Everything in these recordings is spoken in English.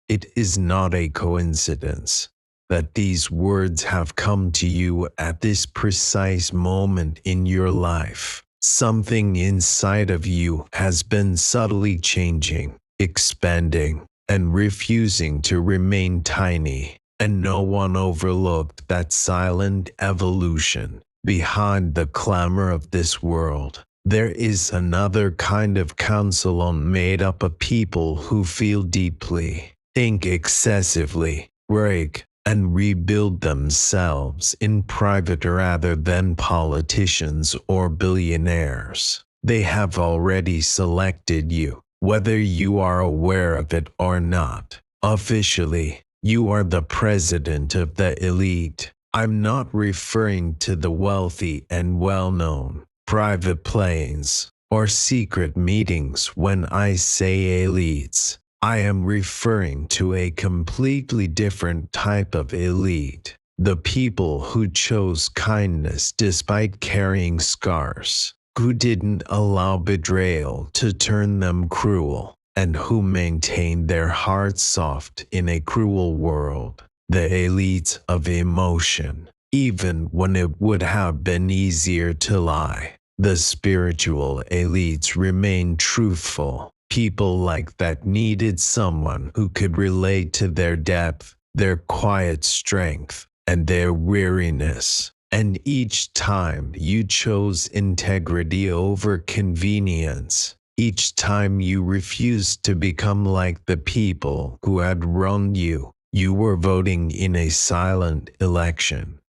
It is not a coincidence that these words have come to you at this precise moment in your life. Something inside of you has been subtly changing, expanding, and refusing to remain tiny. And no one overlooked that silent evolution. Behind the clamor of this world, there is another kind of council made up of people who feel deeply, think excessively, break, and rebuild themselves in private rather than politicians or billionaires. They have already selected you, whether you are aware of it or not. Officially, you are the president of the elite. I'm not referring to the wealthy and well-known, private planes, or secret meetings when I say elites. I am referring to a completely different type of elite. The people who chose kindness despite carrying scars, who didn't allow betrayal to turn them cruel, and who maintained their hearts soft in a cruel world. The elites of emotion, even when it would have been easier to lie. The spiritual elites remain truthful. People like that needed someone who could relate to their depth, their quiet strength, and their weariness. And each time you chose integrity over convenience, each time you refused to become like the people who had wronged you, you were voting in a silent election.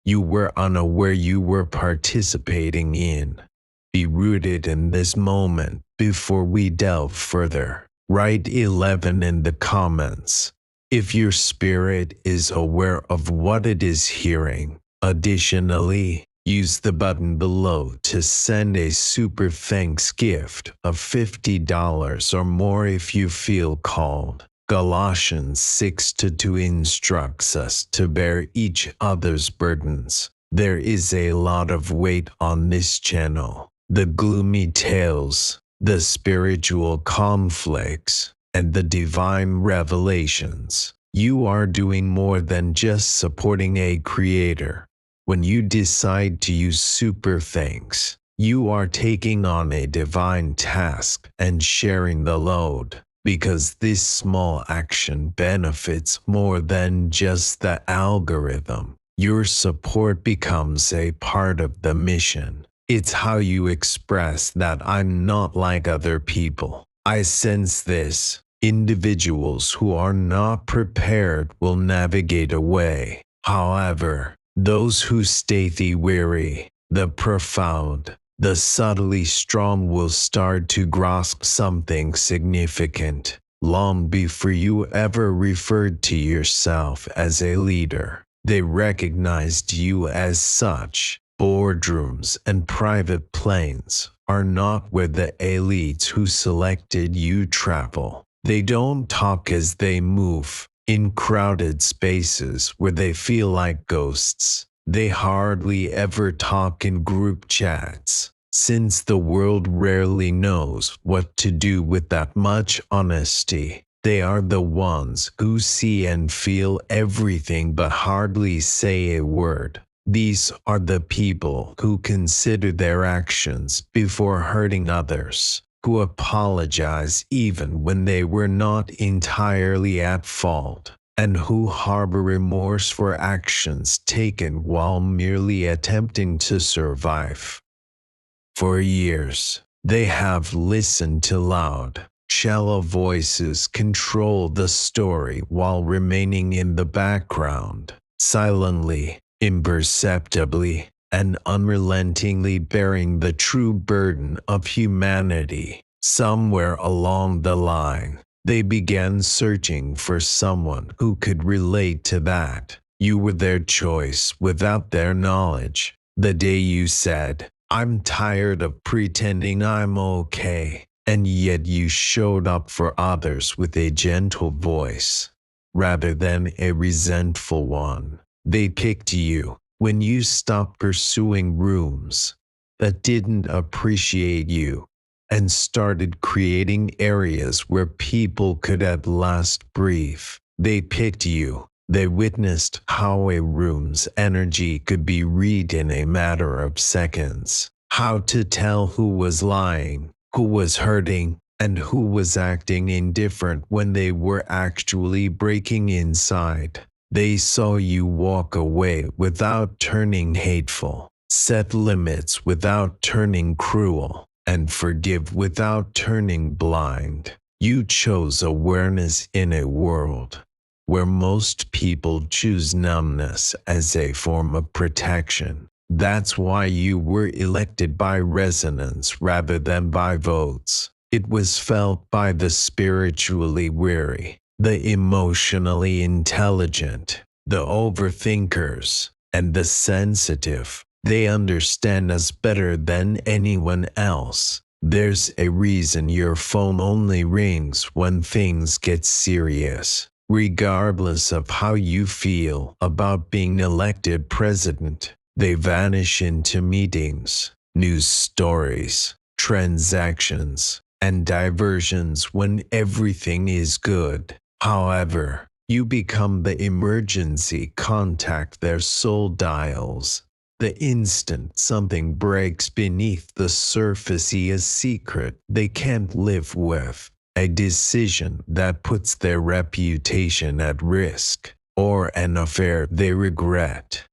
You were unaware you were participating in. Be rooted in this moment before we delve further. Write 11 in the comments if your spirit is aware of what it is hearing. Additionally, use the button below to send a super thanks gift of $50 or more if you feel called. Galatians 6:2 instructs us to bear each other's burdens. There is a lot of weight on this channel. The gloomy tales, the spiritual conflicts, and the divine revelations. You are doing more than just supporting a creator. When you decide to use super thanks, you are taking on a divine task and sharing the load. Because this small action benefits more than just the algorithm. Your support becomes a part of the mission. It's how you express that I'm not like other people. I sense this. Individuals who are not prepared will navigate away. However, those who stay the weary, the profound, the subtly strong will start to grasp something significant, long before you ever referred to yourself as a leader. They recognized you as such. Boardrooms and private planes are not where the elites who selected you travel. They don't talk as they move. In crowded spaces where they feel like ghosts, they hardly ever talk in group chats, since the world rarely knows what to do with that much honesty. They are the ones who see and feel everything but hardly say a word. These are the people who consider their actions before hurting others, who apologize even when they were not entirely at fault, and who harbor remorse for actions taken while merely attempting to survive. For years, they have listened to loud, shallow voices control the story while remaining in the background, silently, imperceptibly, and unrelentingly bearing the true burden of humanity. Somewhere along the line, they began searching for someone who could relate to that. You were their choice without their knowledge. The day you said, "I'm tired of pretending I'm okay," and yet you showed up for others with a gentle voice, rather than a resentful one. They picked you when you stopped pursuing rooms that didn't appreciate you, and started creating areas where people could at last breathe. They picked you. They witnessed how a room's energy could be read in a matter of seconds, how to tell who was lying, who was hurting, and who was acting indifferent when they were actually breaking inside. They saw you walk away without turning hateful, set limits without turning cruel, and forgive without turning blind. You chose awareness in a world where most people choose numbness as a form of protection. That's why you were elected by resonance rather than by votes. It was felt by the spiritually weary, the emotionally intelligent, the overthinkers, and the sensitive. They understand us better than anyone else. There's a reason your phone only rings when things get serious. Regardless of how you feel about being elected president, they vanish into meetings, news stories, transactions, and diversions when everything is good. However, you become the emergency contact their soul dials. The instant something breaks beneath the surface, a secret they can't live with, a decision that puts their reputation at risk, or an affair they regret.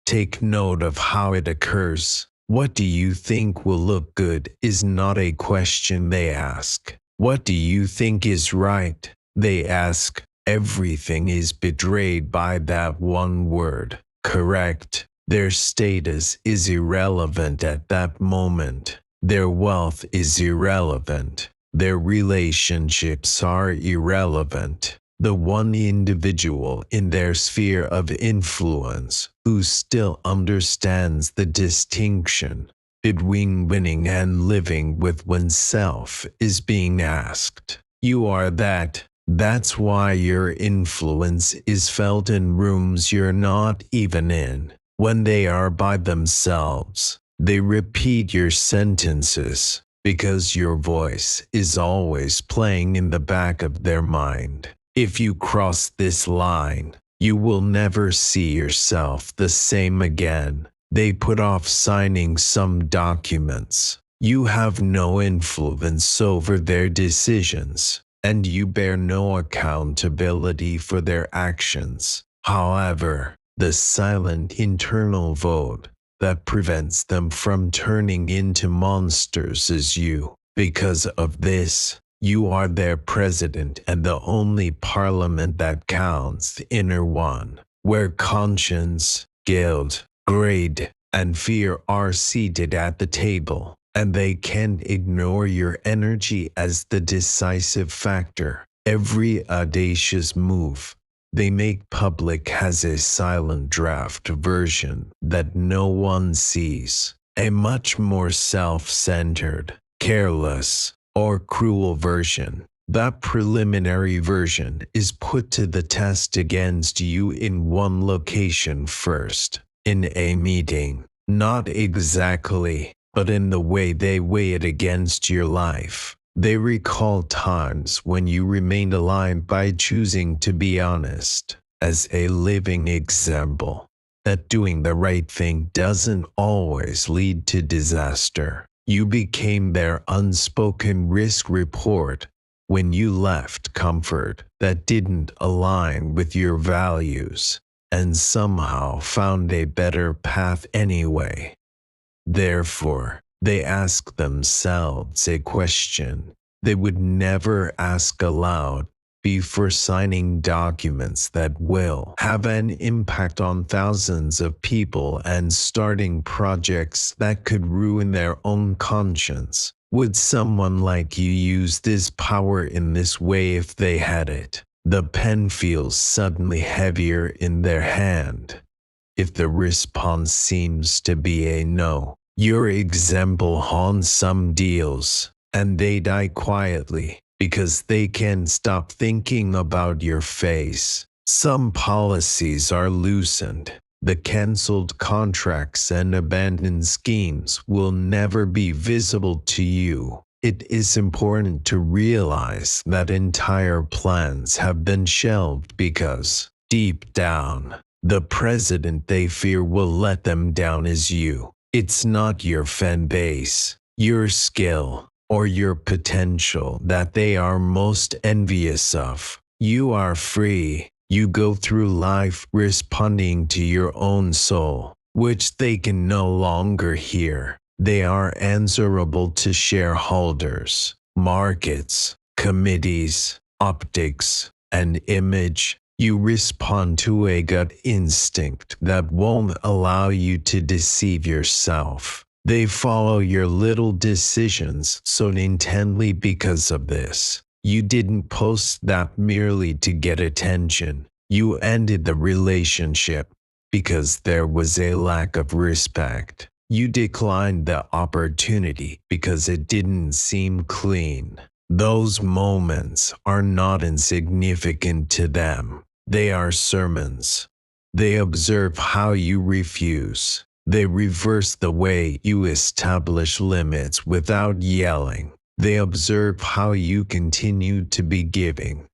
Take note of how it occurs. What do you think will look good is not a question they ask. What do you think is right? They ask. Everything is betrayed by that one word, correct. Their status is irrelevant at that moment. Their wealth is irrelevant. Their relationships are irrelevant. The one individual in their sphere of influence who still understands the distinction between winning and living with oneself is being asked. You are that. That's why your influence is felt in rooms you're not even in. When they are by themselves, they repeat your sentences because your voice is always playing in the back of their mind. If you cross this line, you will never see yourself the same again. They put off signing some documents. You have no influence over their decisions, and you bear no accountability for their actions. However, the silent internal vote that prevents them from turning into monsters is you. Because of this, you are their president and the only parliament that counts, the inner one, where conscience, guilt, greed, and fear are seated at the table, and they can't ignore your energy as the decisive factor. Every audacious move they make public has a silent draft version that no one sees, a much more self-centered, careless, or cruel version. That preliminary version is put to the test against you in one location first, in a meeting. Not exactly, but in the way they weigh it against your life. They recall times when you remained alive by choosing to be honest, as a living example that doing the right thing doesn't always lead to disaster. You became their unspoken risk report when you left comfort that didn't align with your values and somehow found a better path anyway. Therefore, they ask themselves a question they would never ask aloud before signing documents that will have an impact on thousands of people and starting projects that could ruin their own conscience. Would someone like you use this power in this way if they had it? The pen feels suddenly heavier in their hand. If the response seems to be a no, your example haunts some deals, and they die quietly because they can't stop thinking about your face. Some policies are loosened. The cancelled contracts and abandoned schemes will never be visible to you. It is important to realize that entire plans have been shelved because, deep down, the president they fear will let them down is you. It's not your fan base, your skill, or your potential that they are most envious of. You are free. You go through life responding to your own soul, which they can no longer hear. They are answerable to shareholders, markets, committees, optics, and image. You respond to a gut instinct that won't allow you to deceive yourself. They follow your little decisions so intently because of this. You didn't post that merely to get attention. You ended the relationship because there was a lack of respect. You declined the opportunity because it didn't seem clean. Those moments are not insignificant to them. They are sermons. They observe how you refuse. They reverse the way you establish limits without yelling. They observe how you continue to be giving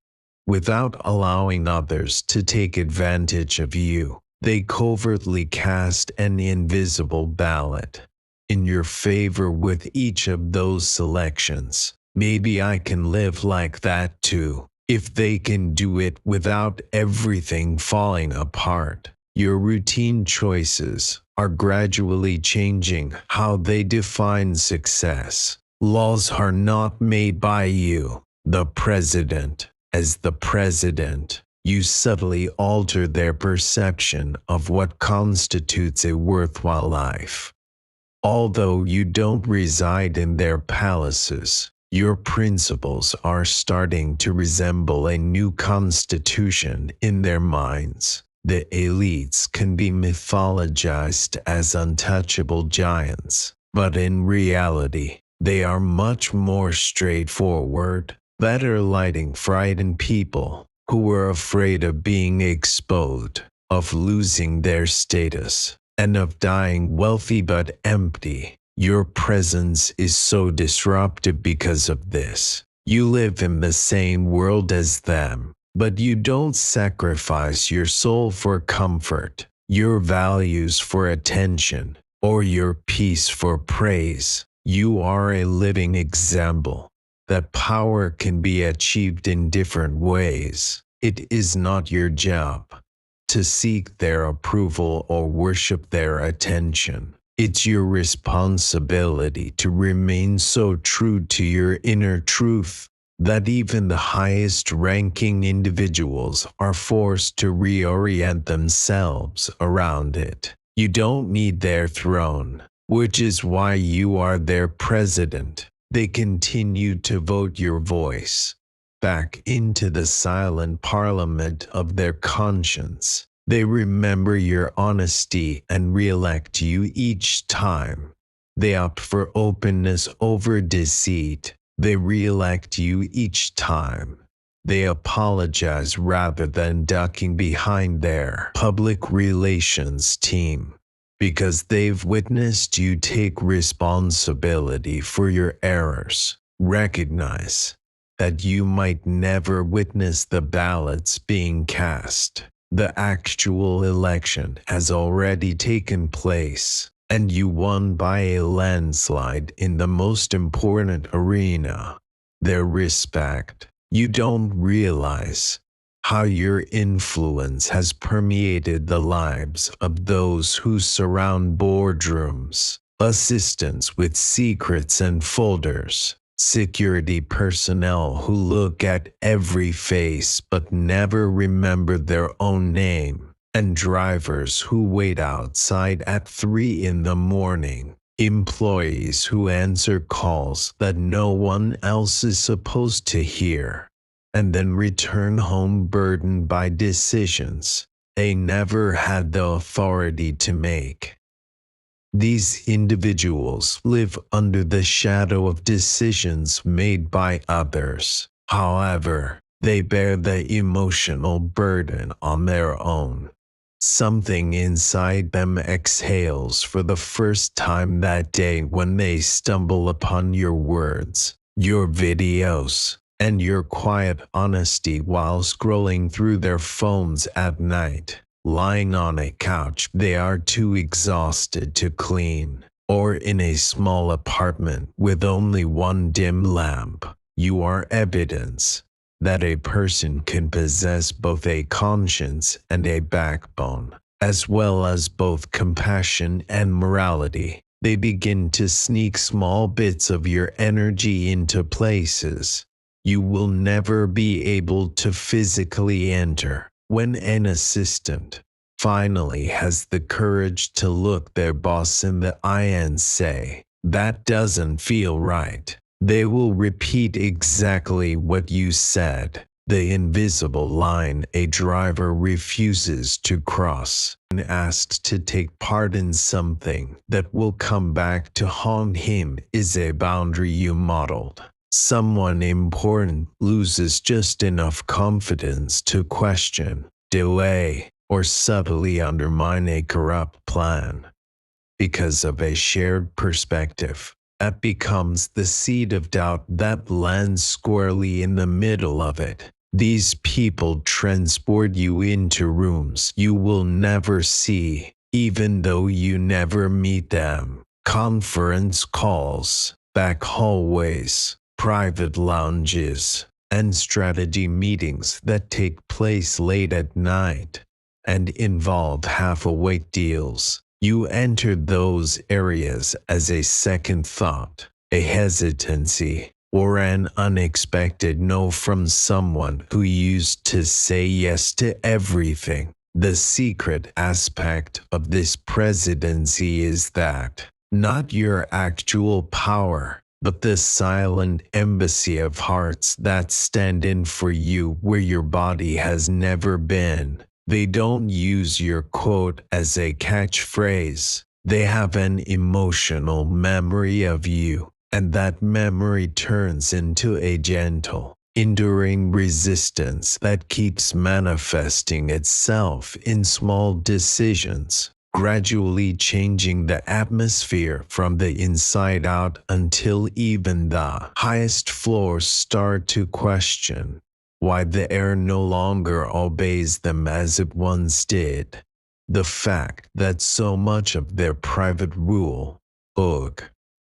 without allowing others to take advantage of you. They covertly cast an invisible ballot in your favor with each of those selections. Maybe I can live like that too. If they can do it without everything falling apart. Your routine choices are gradually changing how they define success. Laws are not made by you, the president. As the president, you subtly alter their perception of what constitutes a worthwhile life. Although you don't reside in their palaces, your principles are starting to resemble a new constitution in their minds. The elites can be mythologized as untouchable giants, but in reality, they are much more straightforward, better lighting frightened people who were afraid of being exposed, of losing their status, and of dying wealthy but empty. Your presence is so disruptive because of this. You live in the same world as them, but you don't sacrifice your soul for comfort, your values for attention, or your peace for praise. You are a living example that power can be achieved in different ways. It is not your job to seek their approval or worship their attention. It's your responsibility to remain so true to your inner truth that even the highest ranking individuals are forced to reorient themselves around it. You don't need their throne, which is why you are their president. They continue to vote your voice back into the silent parliament of their conscience. They remember your honesty and re-elect you each time. They opt for openness over deceit. They re-elect you each time. They apologize rather than ducking behind their public relations team, because they've witnessed you take responsibility for your errors. Recognize that you might never witness the ballots being cast. The actual election has already taken place, and you won by a landslide in the most important arena, their respect. You don't realize how your influence has permeated the lives of those who surround boardrooms, assistants with secrets and folders, security personnel who look at every face but never remember their own name, and drivers who wait outside at 3 in the morning, employees who answer calls that no one else is supposed to hear, and then return home burdened by decisions they never had the authority to make. These individuals live under the shadow of decisions made by others. However, they bear the emotional burden on their own. Something inside them exhales for the first time that day when they stumble upon your words. your videos, and your quiet honesty while scrolling through their phones at night. Lying on a couch they are too exhausted to clean, or in a small apartment with only one dim lamp. You are evidence that a person can possess both a conscience and a backbone, as well as both compassion and morality. They begin to sneak small bits of your energy into places you will never be able to physically enter. When an assistant finally has the courage to look their boss in the eye and say, "That doesn't feel right," they will repeat exactly what you said. The invisible line a driver refuses to cross when asked to take part in something that will come back to haunt him is a boundary you modeled. Someone important loses just enough confidence to question, delay, or subtly undermine a corrupt plan. Because of a shared perspective, that becomes the seed of doubt that lands squarely in the middle of it. These people transport you into rooms you will never see, even though you never meet them. Conference calls, back hallways, private lounges, and strategy meetings that take place late at night and involve half-awake deals. You enter those areas as a second thought, a hesitancy, or an unexpected no from someone who used to say yes to everything. The secret aspect of this presidency is that not your actual power, but the silent embassy of hearts that stand in for you where your body has never been. They don't use your quote as a catchphrase. They have an emotional memory of you, and that memory turns into a gentle, enduring resistance that keeps manifesting itself in small decisions, gradually changing the atmosphere from the inside out until even the highest floors start to question why the air no longer obeys them as it once did. The fact that so much of their private rule,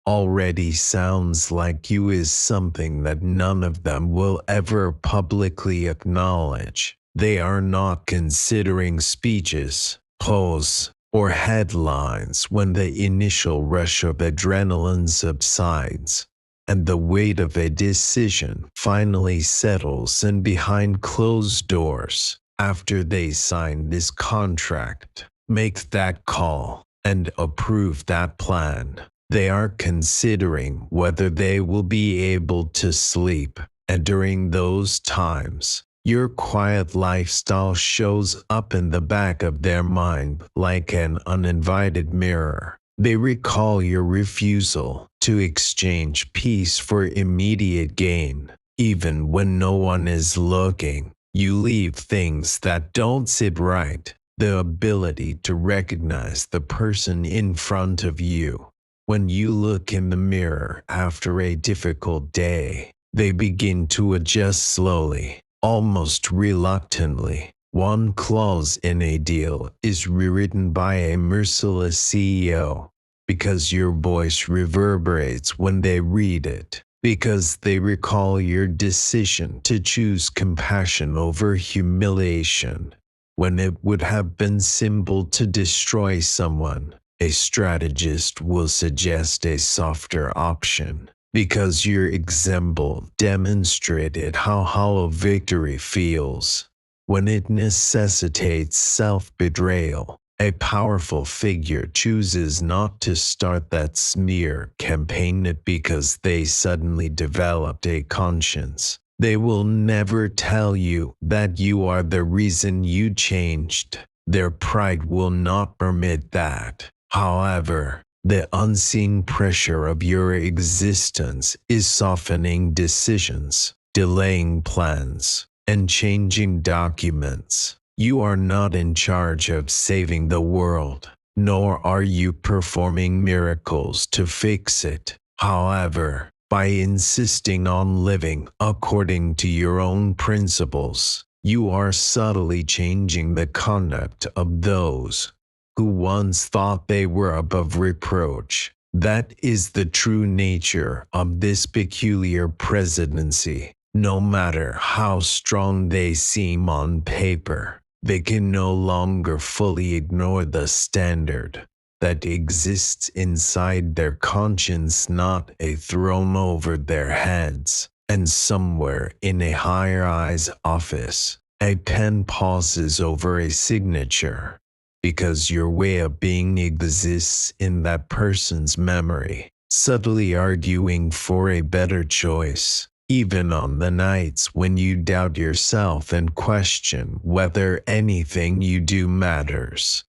already sounds like you is something that none of them will ever publicly acknowledge. They are not considering speeches, polls, or headlines when the initial rush of adrenaline subsides, and the weight of a decision finally settles in behind closed doors. After they sign this contract, make that call, and approve that plan, they are considering whether they will be able to sleep. And during those times, your quiet lifestyle shows up in the back of their mind like an uninvited mirror. They recall your refusal to exchange peace for immediate gain. Even when no one is looking, you leave things that don't sit right. The ability to recognize the person in front of you. When you look in the mirror after a difficult day, they begin to adjust slowly, almost reluctantly. One clause in a deal is rewritten by a merciless CEO because your voice reverberates when they read it, because they recall your decision to choose compassion over humiliation when it would have been simple to destroy someone. A strategist will suggest a softer option because your example demonstrated how hollow victory feels when it necessitates self-betrayal. A powerful figure chooses not to start that smear campaign because they suddenly developed a conscience. They will never tell you that you are the reason you changed. Their pride will not permit that. However, the unseen pressure of your existence is softening decisions, delaying plans, and changing documents. You are not in charge of saving the world, nor are you performing miracles to fix it. However, By insisting on living according to your own principles, you are subtly changing the conduct of those who once thought they were above reproach. That is the true nature of this peculiar presidency. No matter how strong they seem on paper, they can no longer fully ignore the standard that exists inside their conscience, not a throne over their heads. And somewhere in a higher eye's office, a pen pauses over a signature, because your way of being exists in that person's memory, subtly arguing for a better choice. Even on the nights when you doubt yourself and question whether anything you do matters,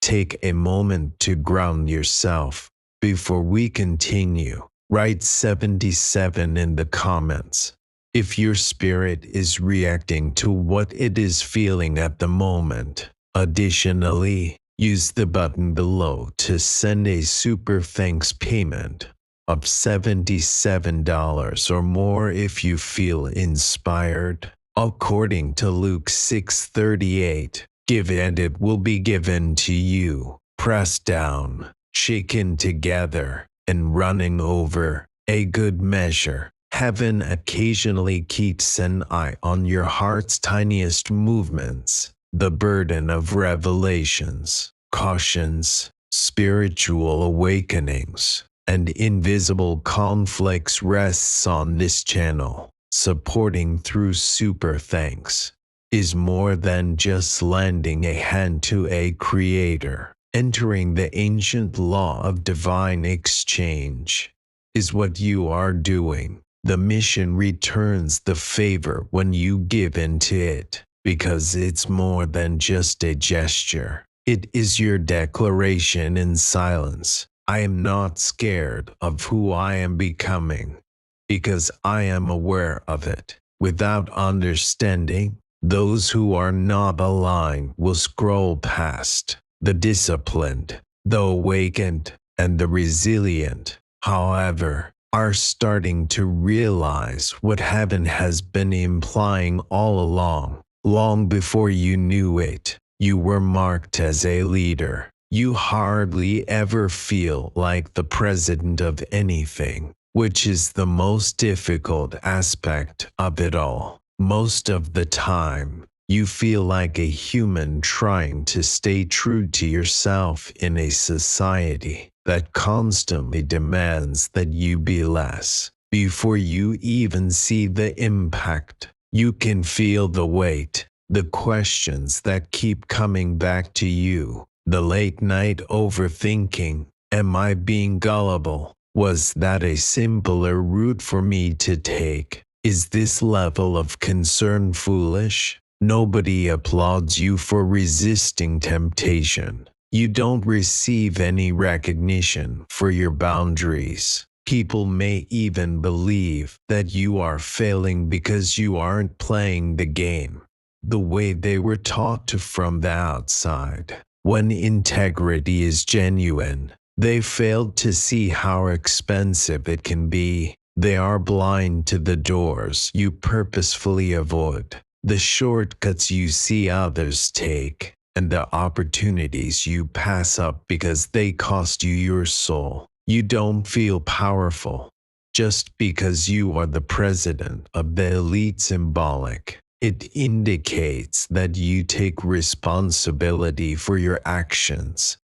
take a moment to ground yourself before we continue. Write 77 in the comments if your spirit is reacting to what it is feeling at the moment. Additionally, use the button below to send a super thanks payment of $77 or more if you feel inspired. According to Luke 6:38, give and it will be given to you, pressed down, shaken together, and running over. A good measure. Heaven occasionally keeps an eye on your heart's tiniest movements. The burden of revelations, cautions, spiritual awakenings, and invisible conflicts rests on this channel. Supporting through super thanks is more than just lending a hand to a creator. Entering the ancient law of divine exchange is what you are doing. The mission returns the favor when you give into it, because it's more than just a gesture. It is your declaration in silence. I am not scared of who I am becoming, because I am aware of it. Without understanding, those who are not aligned will scroll past. The disciplined, the awakened, and the resilient, however, are starting to realize what heaven has been implying all along. Long before you knew it, you were marked as a leader. You hardly ever feel like the president of anything, which is the most difficult aspect of it all. Most of the time, you feel like a human trying to stay true to yourself in a society that constantly demands that you be less. Before you even see the impact, you can feel the weight, the questions that keep coming back to you, the late night overthinking. Am I being gullible? Was that a simpler route for me to take? Is this level of concern foolish? Nobody applauds you for resisting temptation. You don't receive any recognition for your boundaries. People may even believe that you are failing because you aren't playing the game the way they were taught to from the outside. When integrity is genuine, they failed to see how expensive it can be. They are blind to the doors you purposefully avoid, the shortcuts you see others take, and the opportunities you pass up because they cost you your soul. You don't feel powerful just because you are the president of the elite symbolic. It indicates that you take responsibility for your actions.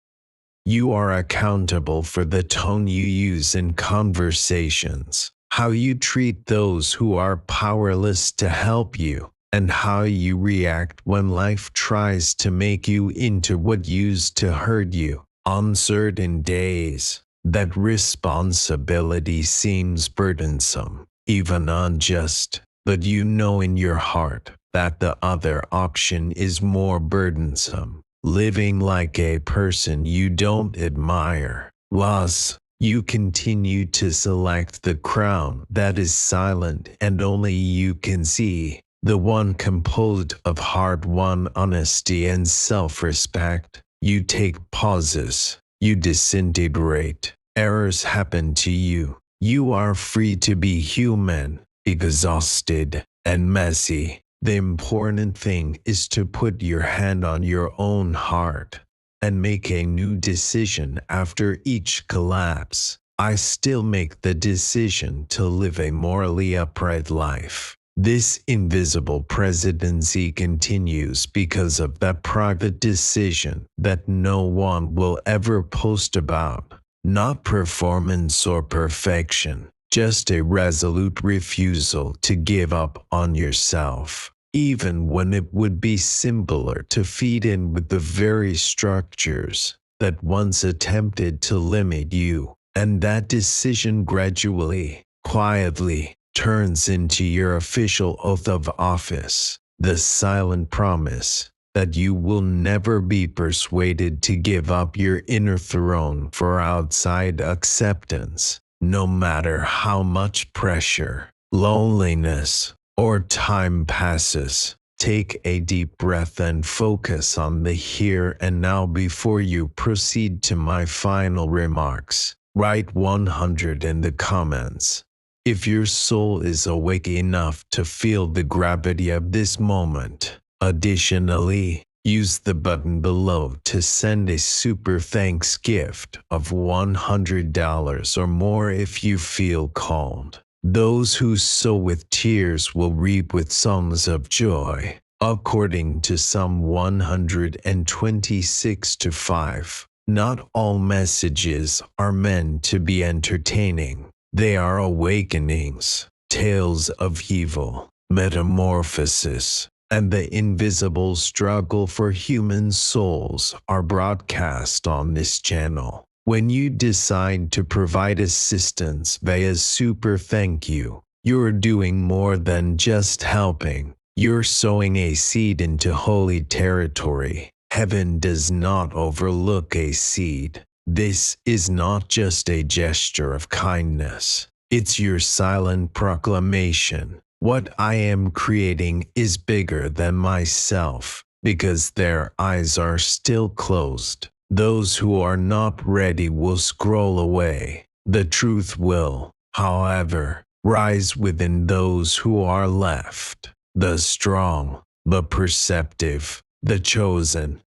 You are accountable for the tone you use in conversations, how you treat those who are powerless to help you, and how you react when life tries to make you into what used to hurt you. On certain days, that responsibility seems burdensome, even unjust, but you know in your heart that the other option is more burdensome. Living like a person you don't admire. Thus, you continue to select the crown that is silent and only you can see, the one composed of hard-won honesty and self-respect. You take pauses. You disintegrate. Errors happen to you. You are free to be human, exhausted, and messy. The important thing is to put your hand on your own heart and make a new decision after each collapse. I still make the decision to live a morally upright life. This invisible presidency continues because of that private decision that no one will ever post about. Not performance or perfection, just a resolute refusal to give up on yourself, even when it would be simpler to feed in with the very structures that once attempted to limit you. And that decision gradually, quietly, turns into your official oath of office, the silent promise that you will never be persuaded to give up your inner throne for outside acceptance, no matter how much pressure, loneliness, or time passes. Take a deep breath and focus on the here and now before you proceed to my final remarks. Write 100 in the comments if your soul is awake enough to feel the gravity of this moment. Additionally, use the button below to send a super thanks gift of $100 or more if you feel called. Those who sow with tears will reap with songs of joy, according to Psalm 126:5. Not all messages are meant to be entertaining. They are awakenings, tales of evil, metamorphosis, and the invisible struggle for human souls are broadcast on this channel. When you decide to provide assistance via super thank you, you're doing more than just helping. You're sowing a seed into holy territory. Heaven does not overlook a seed. This is not just a gesture of kindness. It's your silent proclamation. What I am creating is bigger than myself, because their eyes are still closed. Those who are not ready will scroll away. The truth will, however, rise within those who are left. The strong, the perceptive, the chosen.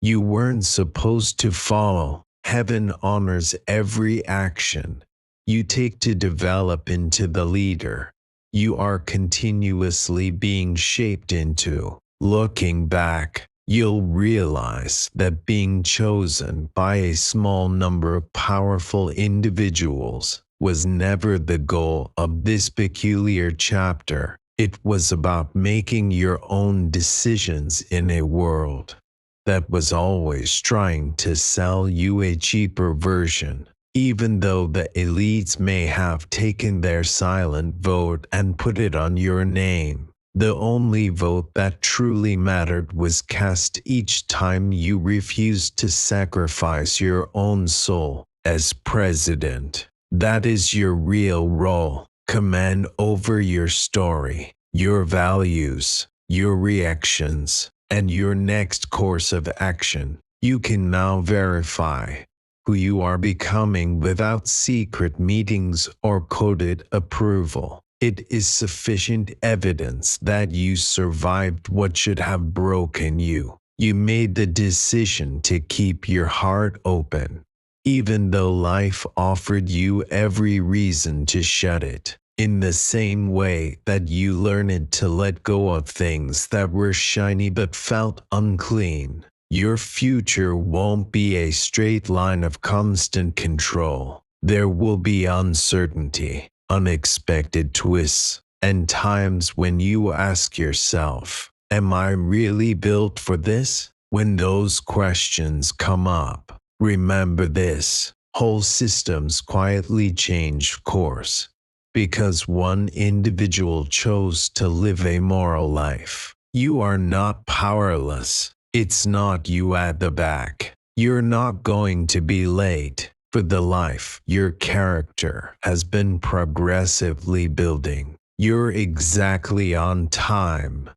You weren't supposed to follow. Heaven honors every action you take to develop into the leader you are continuously being shaped into. Looking back, you'll realize that being chosen by a small number of powerful individuals was never the goal of this peculiar chapter. It was about making your own decisions in a world that was always trying to sell you a cheaper version. Even though the elites may have taken their silent vote and put it on your name, the only vote that truly mattered was cast each time you refused to sacrifice your own soul. As president, that is your real role. Command over your story, your values, your reactions, and your next course of action. You can now verify who you are becoming without secret meetings or coded approval. It is sufficient evidence that you survived what should have broken you. You made the decision to keep your heart open, even though life offered you every reason to shut it. In the same way that you learned to let go of things that were shiny but felt unclean, your future won't be a straight line of constant control. There will be uncertainty, unexpected twists, and times when you ask yourself, am I really built for this? When those questions come up, remember this: whole systems quietly change course because one individual chose to live a moral life. You are not powerless. It's not you at the back. You're not going to be late for the life your character has been progressively building. You're exactly on time.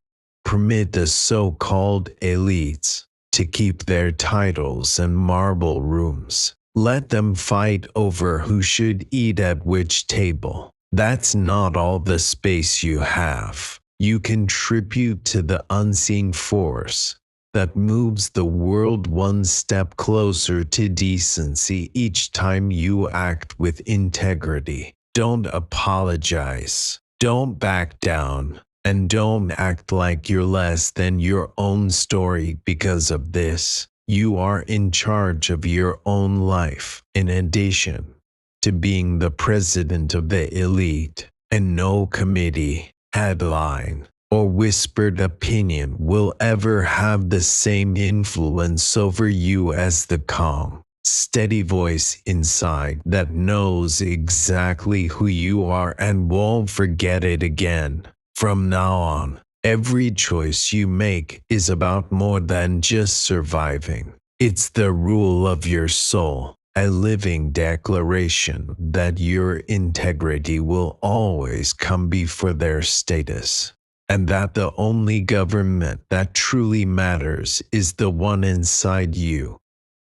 Permit the so-called elites to keep their titles and marble rooms. Let them fight over who should eat at which table. That's not all the space you have. You contribute to the unseen force that moves the world one step closer to decency each time you act with integrity. Don't apologize. Don't back down. And don't act like you're less than your own story because of this. You are in charge of your own life, in addition to being the president of the elite, and no committee, headline, or whispered opinion will ever have the same influence over you as the calm, steady voice inside that knows exactly who you are and won't forget it again. From now on, every choice you make is about more than just surviving. It's the rule of your soul, a living declaration that your integrity will always come before their status, and that the only government that truly matters is the one inside you.